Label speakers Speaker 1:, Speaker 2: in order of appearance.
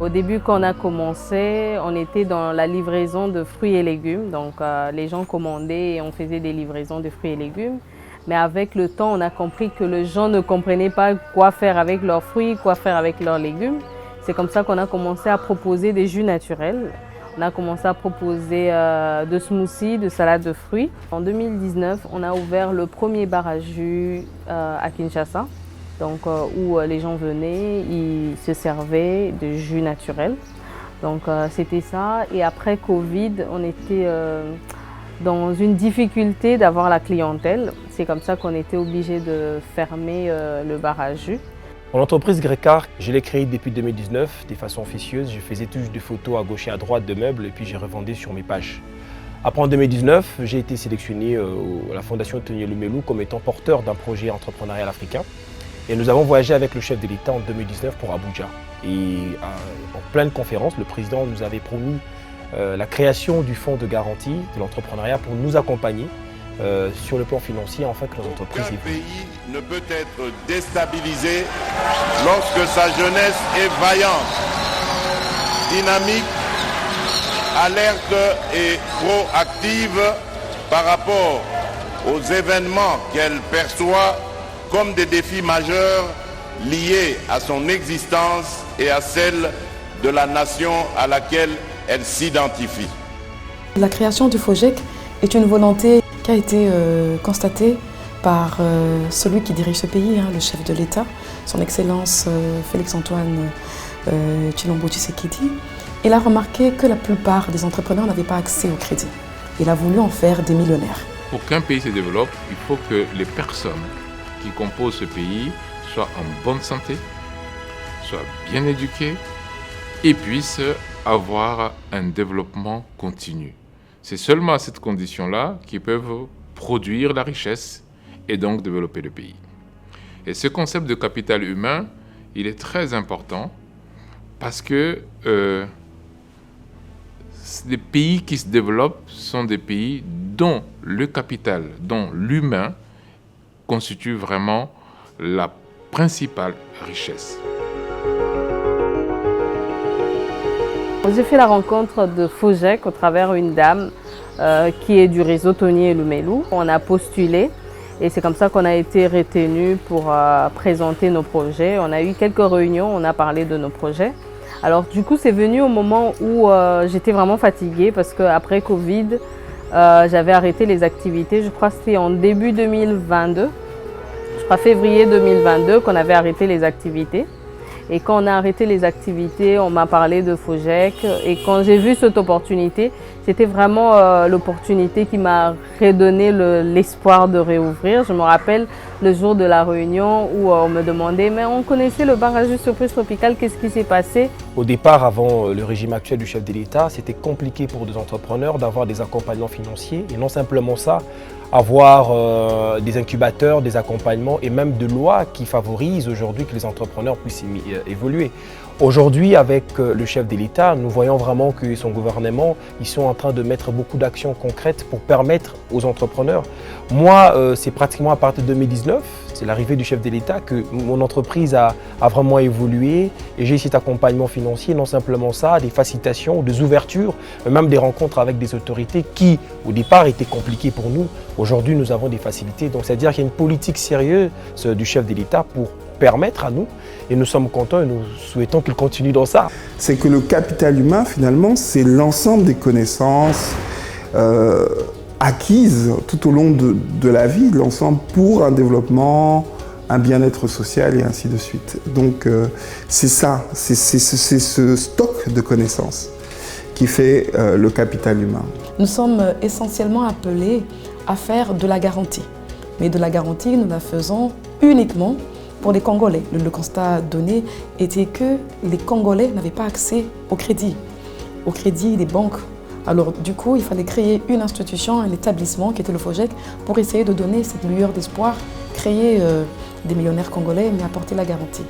Speaker 1: Au début, quand on a commencé, on était dans la livraison de fruits et légumes. Donc, les gens commandaient et on faisait des livraisons de fruits et légumes. Mais avec le temps, on a compris que les gens ne comprenaient pas quoi faire avec leurs fruits, quoi faire avec leurs légumes. C'est comme ça qu'on a commencé à proposer des jus naturels. On a commencé à proposer de smoothies, de salades de fruits. En 2019, on a ouvert le premier bar à jus à Kinshasa. Donc, où les gens venaient, ils se servaient de jus naturel. Donc, c'était ça. Et après Covid, on était dans une difficulté d'avoir la clientèle. C'est comme ça qu'on était obligé de fermer le bar à jus.
Speaker 2: Mon entreprise Grecart, je l'ai créée depuis 2019 de façon officieuse. Je faisais toujours des photos à gauche et à droite de meubles et puis je revendais sur mes pages. Après en 2019, j'ai été sélectionné à la Fondation Tony Elumelu comme étant porteur d'un projet entrepreneurial africain. Et nous avons voyagé avec le chef de l'État en 2019 pour Abuja. Et en pleine conférence, le président nous avait promis la création du fonds de garantie de l'entrepreneuriat pour nous accompagner sur le plan financier afin que nos entreprises évoluent.
Speaker 3: Aucun pays ne peut être déstabilisé lorsque sa jeunesse est vaillante, dynamique, alerte et proactive par rapport aux événements qu'elle perçoit comme des défis majeurs liés à son existence et à celle de la nation à laquelle elle s'identifie.
Speaker 4: La création du FOGEC est une volonté qui a été constatée par celui qui dirige ce pays, le chef de l'État, son Excellence Félix-Antoine Tshilombo Tshisekedi. Il a remarqué que la plupart des entrepreneurs n'avaient pas accès au crédit. Il a voulu en faire des millionnaires.
Speaker 5: Pour qu'un pays se développe, il faut que les personnes qui composent ce pays soient en bonne santé, soient bien éduquées et puissent avoir un développement continu. C'est seulement à cette condition-là qu'ils peuvent produire la richesse et donc développer le pays. Et ce concept de capital humain, il est très important parce que les pays qui se développent sont des pays dont le capital, dont l'humain constitue vraiment la principale richesse.
Speaker 1: J'ai fait la rencontre de FOGEC au travers une dame qui est du réseau Tony Elumelu. On a postulé et c'est comme ça qu'on a été retenu pour présenter nos projets. On a eu quelques réunions, on a parlé de nos projets. Alors du coup, c'est venu au moment où j'étais vraiment fatiguée parce qu'après Covid, j'avais arrêté les activités. Je crois que c'était en début 2022, je crois février 2022 qu'on avait arrêté les activités. Et quand on a arrêté les activités, on m'a parlé de FOGEC. Et quand j'ai vu cette opportunité, c'était vraiment l'opportunité qui m'a redonné l'espoir de réouvrir. Je me rappelle le jour de la réunion où on me demandait « Mais on connaissait le bar à jus surprise tropicale, qu'est-ce qui s'est passé ?»
Speaker 2: Au départ, avant le régime actuel du chef de l'État, c'était compliqué pour des entrepreneurs d'avoir des accompagnements financiers. Et non simplement ça, avoir des incubateurs, des accompagnements et même de lois qui favorisent aujourd'hui que les entrepreneurs puissent évoluer. Aujourd'hui, avec le chef de l'État, nous voyons vraiment que son gouvernement, ils sont en train de mettre beaucoup d'actions concrètes pour permettre aux entrepreneurs. Moi, c'est pratiquement à partir de 2019, c'est l'arrivée du chef de l'État que mon entreprise a vraiment évolué et j'ai cet accompagnement financier, non simplement ça, des facilitations, des ouvertures, même des rencontres avec des autorités qui, au départ, étaient compliquées pour nous. Aujourd'hui, nous avons des facilités. Donc, c'est-à-dire qu'il y a une politique sérieuse du chef de l'État pour permettre à nous, et nous sommes contents et nous souhaitons qu'il continue dans ça.
Speaker 6: C'est que le capital humain, finalement, c'est l'ensemble des connaissances acquises tout au long de la vie, l'ensemble pour un développement, un bien-être social et ainsi de suite. Donc c'est ça, c'est ce stock de connaissances qui fait le capital humain.
Speaker 4: Nous sommes essentiellement appelés à faire de la garantie. Mais de la garantie, nous la faisons uniquement pour les Congolais. Le constat donné était que les Congolais n'avaient pas accès au crédit des banques. Alors du coup, il fallait créer une institution, un établissement qui était le FOGEC pour essayer de donner cette lueur d'espoir, créer des millionnaires congolais mais apporter la garantie.